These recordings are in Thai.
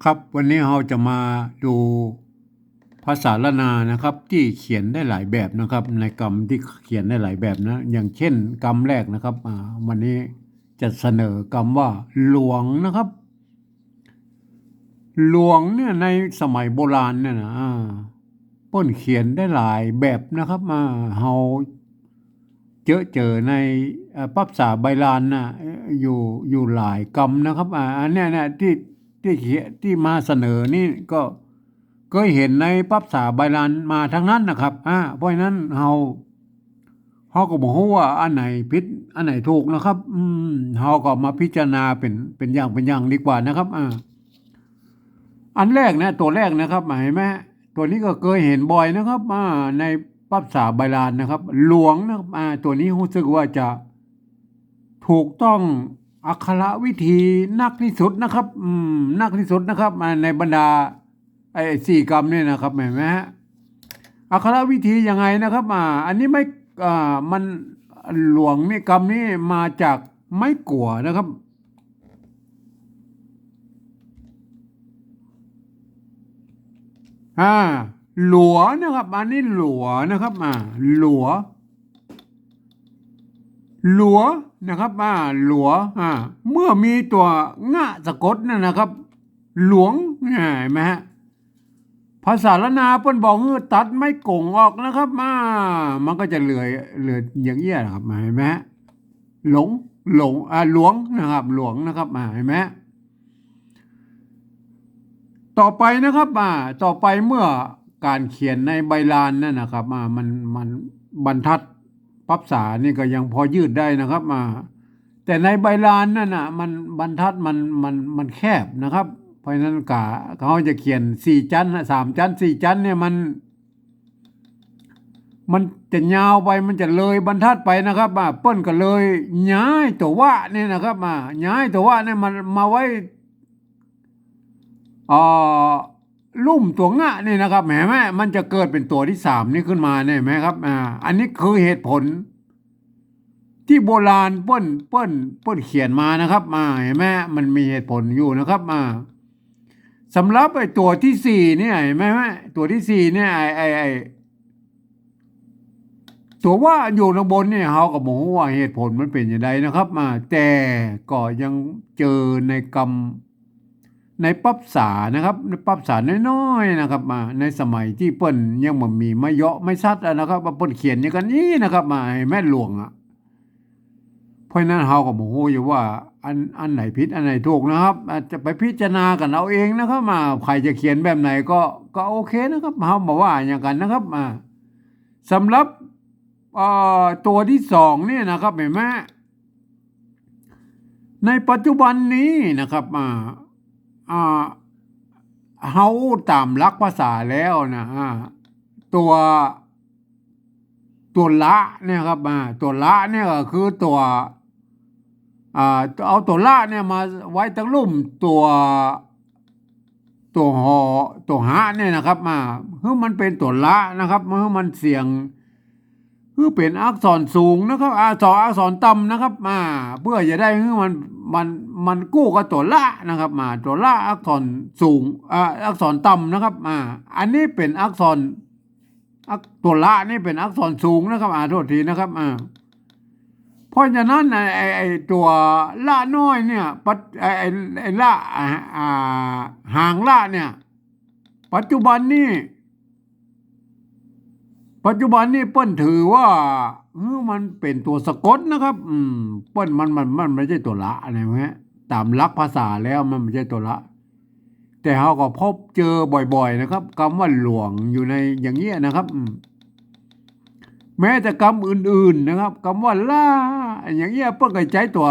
ครับวันนี้เราจะมาดูภาษาละนานะครับที่เขียนได้หลายแบบนะครับในกรรมที่เขียนได้หลายแบบนะอย่างเช่นกรรมแรกนะครับวันนี้จะเสนอกรรมว่าหลวงนะครับหลวงเนี่ยในสมัยโบราณเนี่ยนะเปิ้นเขียนได้หลายแบบนะครับเราเจอในปับษาใบลานนะอยู่หลายกรรมนะครับอันเนี้ยเนี่ยที่เขียนที่มาเสนอนี่ก็เคยเห็นในปับษาใบลานมาทั้งนั้นนะครับเพราะฉะนั้นเราก็บอกว่าอันไหนผิดอันไหนถูกนะครับเราก็มาพิจารณาเป็นอย่างดีกว่านะครับอันแรกนะตัวแรกนะครับเห็นไหมตัวนี้ก็เคยเห็นบ่อยนะครับในปับษาใบลานนะครับหลวงนะครับตัวนี้รู้สึกว่าจะถูกต้องอักขระวิธีนักที่สุดนะครับนักที่สุดนะครับในบรรดาไอ้สี่กรรมเนี่ยนะครับเห็นไหมฮะอักขระวิธียังไงนะครับอันนี้ไม่มันหลวงนี่กรรมนี้มาจากไม้กั่วนะครับหลัวนะครับอันนี้หลัวนะครับหลัวนะครับหลัวเมื่อมีตัวงะสะกดนั่นนะครับหลวงเห็นไหมฮะภาษาละนาเปิ้นบอกตัดไม่กงออกนะครับมันก็จะเหลืออย่างเงี้ยนะครับเห็นไหมฮะหลงหลวงนะครับหลวงนะครับเห็นไหมต่อไปนะครับต่อไปเมื่อการเขียนในใบลานนั่นนะครับมันบรรทัดปับษานี่ก็ยังพอยืดได้นะครับแต่ในใบลานนั่นมันบรรทัดมันแคบนะครับเพราะฉะนั้นเขาจะเขียน4 ชั้น3 ชั้น4 ชั้นเนี่ยมันจะยาวไปมันจะเลยบรรทัดไปนะครับเปิ้นก็เลยย้ายตัวว่าเนี่ยนะครับย้ายตัวว่าเนี่ยมันมาไว้ลุ่มตัวงะนี่นะครับแหมมันจะเกิดเป็นตัวที่3นี่ขึ้นมาเนี่ยไหมครับอันนี้คือเหตุผลที่โบราณเปิ้นเขียนมานะครับเห็นไหมมันมีเหตุผลอยู่นะครับสำหรับไอ้ตัวที่4เนี่ยเห็นไหมตัวที่4เนี่ยไอ้ตัวว่าอยู่ข้างบนเนี่ยเขาก็บอกว่าเหตุผลมันเป็นอย่างไรนะครับแต่ก็ยังเจอในกรรมในปับษานะครับในปับษาน้อยๆนะครับในสมัยที่เปิ้นยังมันมีไม่เยาะไม่ชัดนะครับเปิ้นเขียนอย่างนี้นะครับให้แม่หลวงเพราะนั้นเราก็โมโหอยู่ว่าอันไหนผิดอันไหนถูกนะครับจะไปพิจารณากันเอาเองนะครับใครจะเขียนแบบไหนก็โอเคนะครับเราบอกว่าอย่างกันนะครับสำหรับตัวที่2เนี่ยนะครับเห็นไหมในปัจจุบันนี้นะครับเฮาตามหลักภาษาแล้วนะตัวละเนี่ยครับตัวละเนี่ยก็คือตัวเอาตัวละเนี่ยมาไว้ตั้งลุ่มตัวหอตัวหะเนี่ยนะครับคือมันเป็นตัวละนะครับคือมันเสียงคือเป็นอักษรสูงนะครับอักษรต่ำนะครับเพื่อจะได้คือมันกู้กับตัวละนะครับตัวละอักษรสูงอักษรต่ำนะครับอันนี้เป็นอักษรตัวละนี่เป็นอักษรสูงนะครับโทษทีนะครับเพราะฉะนั้นไอ้ตัวละน้อยเนี่ยไอ้ละหางละเนี่ยปัจจุบันนี้เปิ้นถือว่ามันเป็นตัวสะกดนะครับเปิ้นมันไม่ใช่ตัวละอะไรไหมตามหลักภาษาแล้วมันไม่ใช่ตัวละแต่เราก็พบเจอบ่อยๆนะครับคำว่าหลวงอยู่ในอย่างเงี้ยนะครับแม้แต่คำอื่นๆนะครับคำว่าล่าอย่างเงี้ยเปิ้นก็ใช้ตัว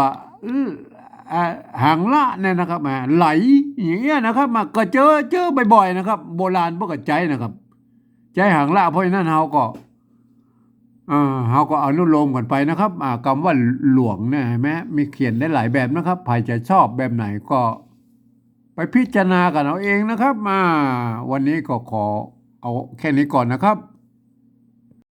หางละเนี่ยนะครับไหลอย่างเงี้ยนะครับก็เจอบ่อยๆนะครับโบราณเปิ้นก็ใช้นะครับใช้หางละเพราะฉะนั้นเราก็อนุโลมกันไปนะครับคำว่าหลวงเนี่ยเห็นไหมมีเขียนได้หลายแบบนะครับใครจะชอบแบบไหนก็ไปพิจารณากันเอาเองนะครับวันนี้ก็ขอเอาแค่นี้ก่อนนะครับ